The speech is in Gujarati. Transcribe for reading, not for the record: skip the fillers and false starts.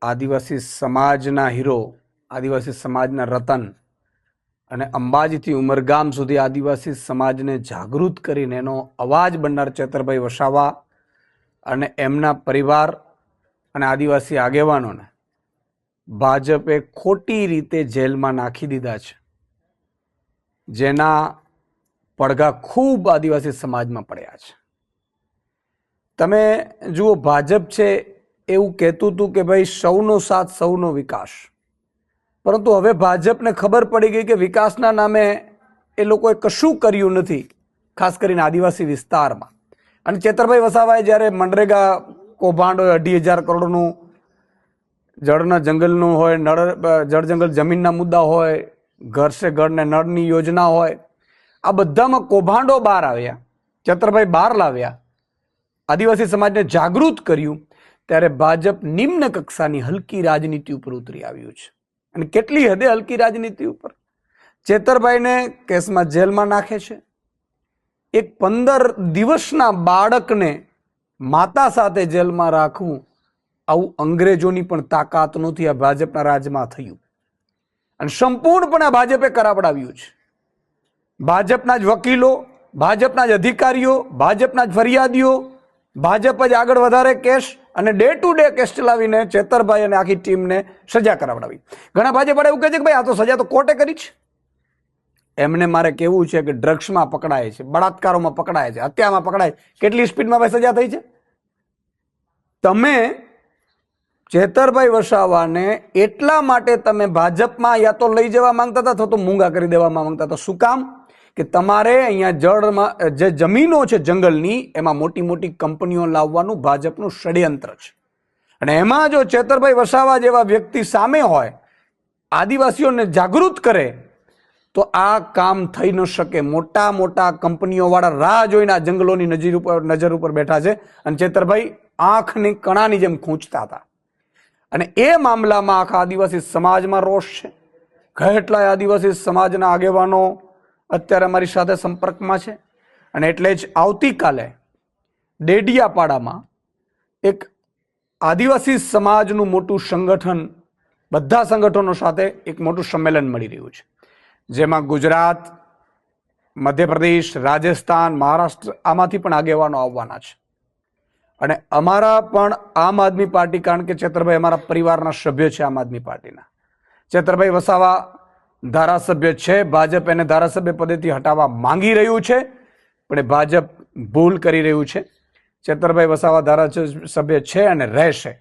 આદિવાસી સમાજના હીરો, આદિવાસી સમાજના રતન અને અંબાજીથી ઉમરગામ સુધી આદિવાસી સમાજને જાગૃત કરીને એનો અવાજ બનનાર ચેતરભાઈ વસાવા અને એમના પરિવાર અને આદિવાસી આગેવાનોને ભાજપે ખોટી રીતે જેલમાં નાખી દીધા છે, જેના પડઘા ખૂબ આદિવાસી સમાજમાં પડ્યા છે. તમે જુઓ, ભાજપ છે એવું કહેતું હતું કે ભાઈ સૌનો સાથ સૌનો વિકાસ, પરંતુ હવે ભાજપને ખબર પડી ગઈ કે વિકાસના નામે એ લોકોએ કશું કર્યું નથી, ખાસ કરીને આદિવાસી વિસ્તારમાં. અને ચેતરભાઈ વસાવાએ જ્યારે મનરેગા કૌભાંડ હોય, 2,500 કરોડનું જળના જંગલનું હોય, જળ જંગલ જમીનના મુદ્દા હોય, ઘર સે ઘર ને નળની યોજના હોય, આ બધામાં કૌભાંડો બહાર આવ્યા, ચેતરભાઈ બહાર લાવ્યા, આદિવાસી સમાજને જાગૃત કર્યું, ત્યારે ભાજપ નિમ્ન કક્ષાની હલકી રાજનીતિ ઉપર ઉતરી આવ્યું છે. અને કેટલી હદે હલકી રાજનીતિ ઉપર ચેતરભાઈને કેસમાં જેલમાં નાખે છે. એક 15 દિવસના બાળકને માતા સાથે જેલમાં રાખવું, આવું અંગ્રેજોની પણ તાકાત નથી. આ ભાજપના રાજમાં થયું અને સંપૂર્ણપણે ભાજપે કરાવડાવ્યું છે. ભાજપના જ વકીલો, ભાજપના જ અધિકારીઓ, ભાજપના જ ફરિયાદીઓ, ભાજપ જ આગળ વધારે કેસ અને ડે ટુ ડે કેસ ચલાવીને ચેતરભાઈ અને આખી ટીમને સજા કરાવડાવી. ઘણા ભાજપવાળા એવું કહે છે કે ભાઈ આ તો સજા તો કોર્ટે કરી છે. એમને મારે કહેવું છે કે ડ્રગ્સમાં પકડાય છે, બળાત્કારોમાં પકડાય છે, હત્યામાં પકડાય, કેટલી સ્પીડમાં ભાઈ સજા થઈ છે. તમે ચેતરભાઈ વસાવાને એટલા માટે તમે ભાજપમાં યા તો લઈ જવા માંગતા હતા અથવા તો મૂંગા કરી દેવા માંગતા હતા. શું કામ? કે તમારે અહીંયા જળમાં જે જમીનો છે જંગલની, એમાં મોટી મોટી કંપનીઓ લાવવાનું ભાજપનું ષડયંત્ર છે. અને એમાં જો ચેતરભાઈ વસાવા જેવા વ્યક્તિ સામે હોય, આદિવાસીઓને જાગૃત કરે, તો આ કામ થઈ ન શકે. મોટા મોટા કંપનીઓવાળા રાહ જોઈને આ જંગલોની નજર ઉપર બેઠા છે અને ચેતરભાઈ આંખની કણાની જેમ ખૂંચતા હતા. અને એ મામલામાં આખા આદિવાસી સમાજમાં રોષ છે. કેટલાય આદિવાસી સમાજના આગેવાનો અત્યારે અમારી સાથે સંપર્કમાં છે. અને એટલે જ આવતીકાલે ડેડિયાપાડામાં એક આદિવાસી સમાજનું મોટું સંગઠન, બધા સંગઠનો સાથે એક મોટું સંમેલન મળી રહ્યું છે, જેમાં ગુજરાત, મધ્યપ્રદેશ, રાજસ્થાન, મહારાષ્ટ્ર, આમાંથી પણ આગેવાનો આવવાના છે. અને અમારા પણ આમ આદમી પાર્ટી, કારણ કે ચેતરભાઈ અમારા પરિવારના સભ્ય છે આમ આદમી પાર્ટીના. ચેતરભાઈ વસાવા ધારાસભ્ય છે, ભાજપ એને ધારાસભ્ય પદેથી હટાવવા માંગી રહ્યું છે, પણ એ ભાજપ ભૂલ કરી રહ્યું છે. ચેતરભાઈ વસાવા ધારાસભ્ય છે અને રહેશે.